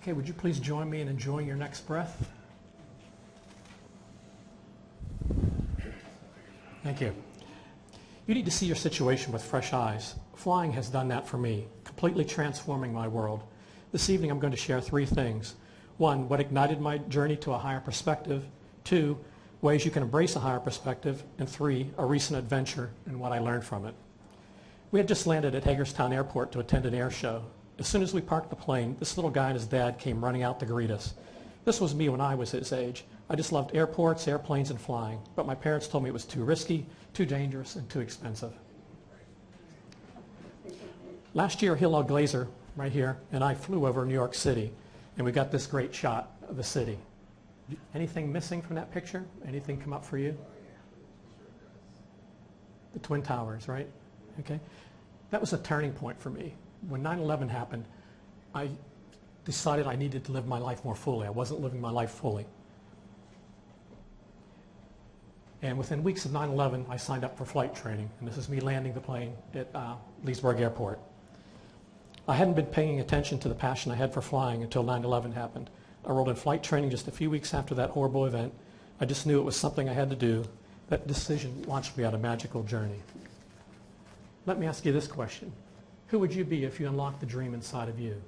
Okay, would you please join me in enjoying your next breath? Thank you. You need to see your situation with fresh eyes. Flying has done that for me, completely transforming my world. This evening I'm going to share 3 things. 1, what ignited my journey to a higher perspective. 2, ways you can embrace a higher perspective. And 3, a recent adventure and what I learned from it. We had just landed at Hagerstown Airport to attend an air show. As soon as we parked the plane, this little guy and his dad came running out to greet us. This was me when I was his age. I just loved airports, airplanes, and flying, but my parents told me it was too risky, too dangerous, and too expensive. Last year, Hillel Glazer, right here, and I flew over New York City, and we got this great shot of the city. Anything missing from that picture? Anything come up for you? The Twin Towers, right? Okay. That was a turning point for me. When 9/11 happened, I decided I needed to live my life more fully. I wasn't living my life fully. And within weeks of 9/11, I signed up for flight training. And this is me landing the plane at Leesburg Airport. I hadn't been paying attention to the passion I had for flying until 9/11 happened. I enrolled in flight training just a few weeks after that horrible event. I just knew it was something I had to do. That decision launched me on a magical journey. Let me ask you this question. Who would you be if you unlocked the dream inside of you?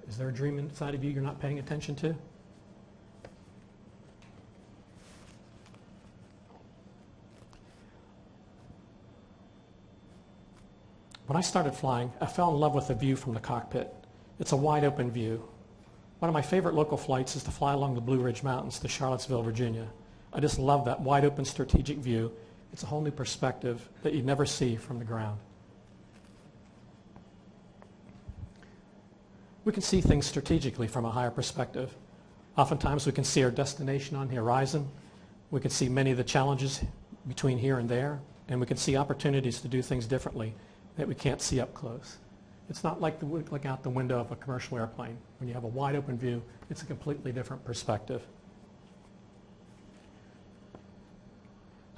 Is there a dream inside of you you're not paying attention to? When I started flying, I fell in love with the view from the cockpit. It's a wide open view. One of my favorite local flights is to fly along the Blue Ridge Mountains to Charlottesville, Virginia. I just love that wide open strategic view. It's a whole new perspective that you'd never see from the ground. We can see things strategically from a higher perspective. Oftentimes we can see our destination on the horizon. We can see many of the challenges between here and there, and we can see opportunities to do things differently that we can't see up close. It's not like looking out the window of a commercial airplane. When you have a wide open view, it's a completely different perspective.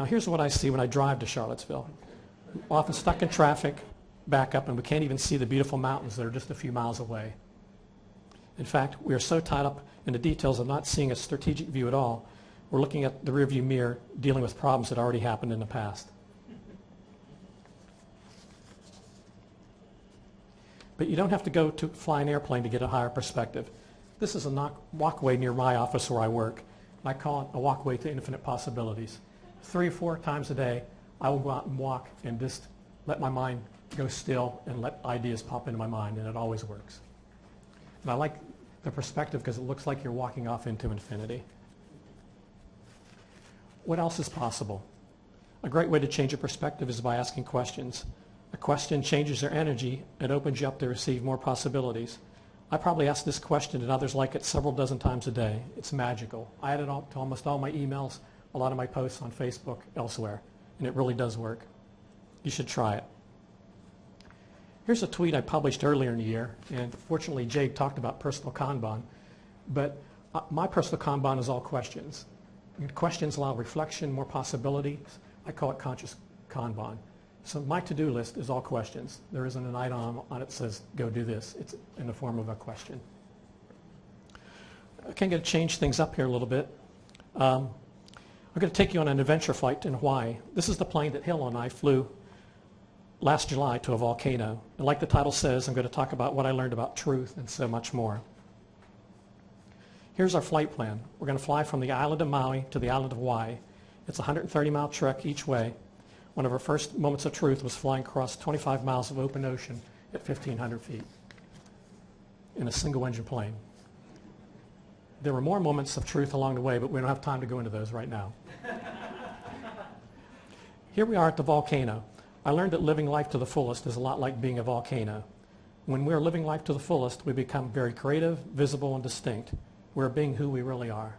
Now here's what I see when I drive to Charlottesville. I'm often stuck in traffic, back up, and we can't even see the beautiful mountains that are just a few miles away. In fact, we are so tied up in the details of not seeing a strategic view at all, we're looking at the rearview mirror, dealing with problems that already happened in the past. But you don't have to go to fly an airplane to get a higher perspective. This is a walkway near my office where I work. I call it a walkway to infinite possibilities. 3 or 4 times a day, I will go out and walk and just let my mind go still and let ideas pop into my mind, and it always works. And I like the perspective because it looks like you're walking off into infinity. What else is possible? A great way to change your perspective is by asking questions. A question changes your energy and opens you up to receive more possibilities. I probably ask this question and others like it several dozen times a day. It's magical. I add it to almost all my emails, a lot of my posts on Facebook, elsewhere, and it really does work. You should try it. Here's a tweet I published earlier in the year, and fortunately Jade talked about personal Kanban, but my personal Kanban is all questions. And questions allow reflection, more possibilities. I call it conscious Kanban. So my to-do list is all questions. There isn't an item on it that says, go do this. It's in the form of a question. Okay, I'm going to change things up here a little bit. I'm going to take you on an adventure flight in Hawaii. This is the plane that Hill and I flew last July to a volcano. And like the title says, I'm going to talk about what I learned about truth and so much more. Here's our flight plan. We're going to fly from the island of Maui to the island of Hawaii. It's a 130-mile trek each way. One of our first moments of truth was flying across 25 miles of open ocean at 1,500 feet in a single-engine plane. There were more moments of truth along the way, but we don't have time to go into those right now. Here we are at the volcano. I learned that living life to the fullest is a lot like being a volcano. When we're living life to the fullest, we become very creative, visible, and distinct. We're being who we really are.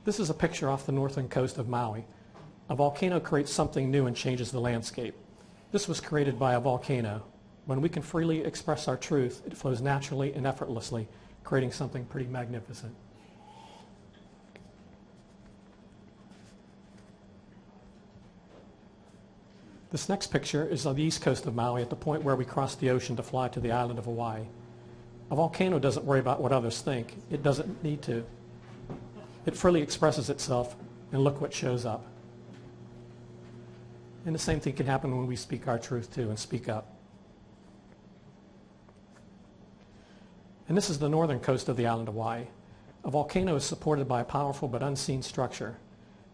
This is a picture off the northern coast of Maui. A volcano creates something new and changes the landscape. This was created by a volcano. When we can freely express our truth, it flows naturally and effortlessly, creating something pretty magnificent. This next picture is on the east coast of Maui at the point where we cross the ocean to fly to the island of Hawaii. A volcano doesn't worry about what others think. It doesn't need to. It freely expresses itself, and look what shows up. And the same thing can happen when we speak our truth too and speak up. And this is the northern coast of the island of Hawaii. A volcano is supported by a powerful but unseen structure.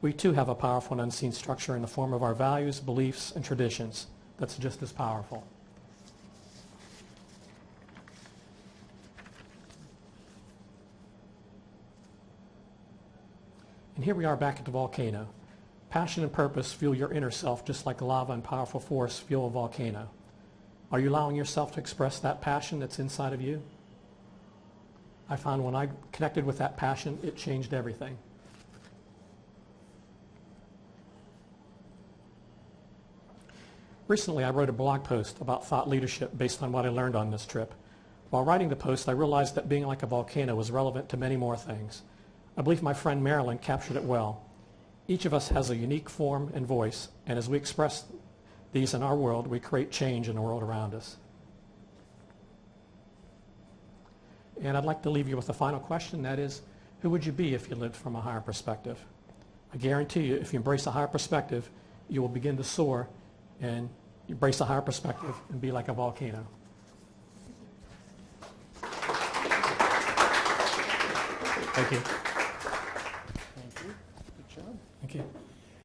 We too have a powerful and unseen structure in the form of our values, beliefs, and traditions that's just as powerful. And here we are back at the volcano. Passion and purpose fuel your inner self just like lava and powerful force fuel a volcano. Are you allowing yourself to express that passion that's inside of you? I found when I connected with that passion, it changed everything. Recently, I wrote a blog post about thought leadership based on what I learned on this trip. While writing the post, I realized that being like a volcano was relevant to many more things. I believe my friend Marilyn captured it well. Each of us has a unique form and voice, and as we express these in our world, we create change in the world around us. And I'd like to leave you with a final question, that is, who would you be if you lived from a higher perspective? I guarantee you, if you embrace a higher perspective, you will begin to soar and embrace a higher perspective and be like a volcano. Thank you. Thank you. Good job. Thank you.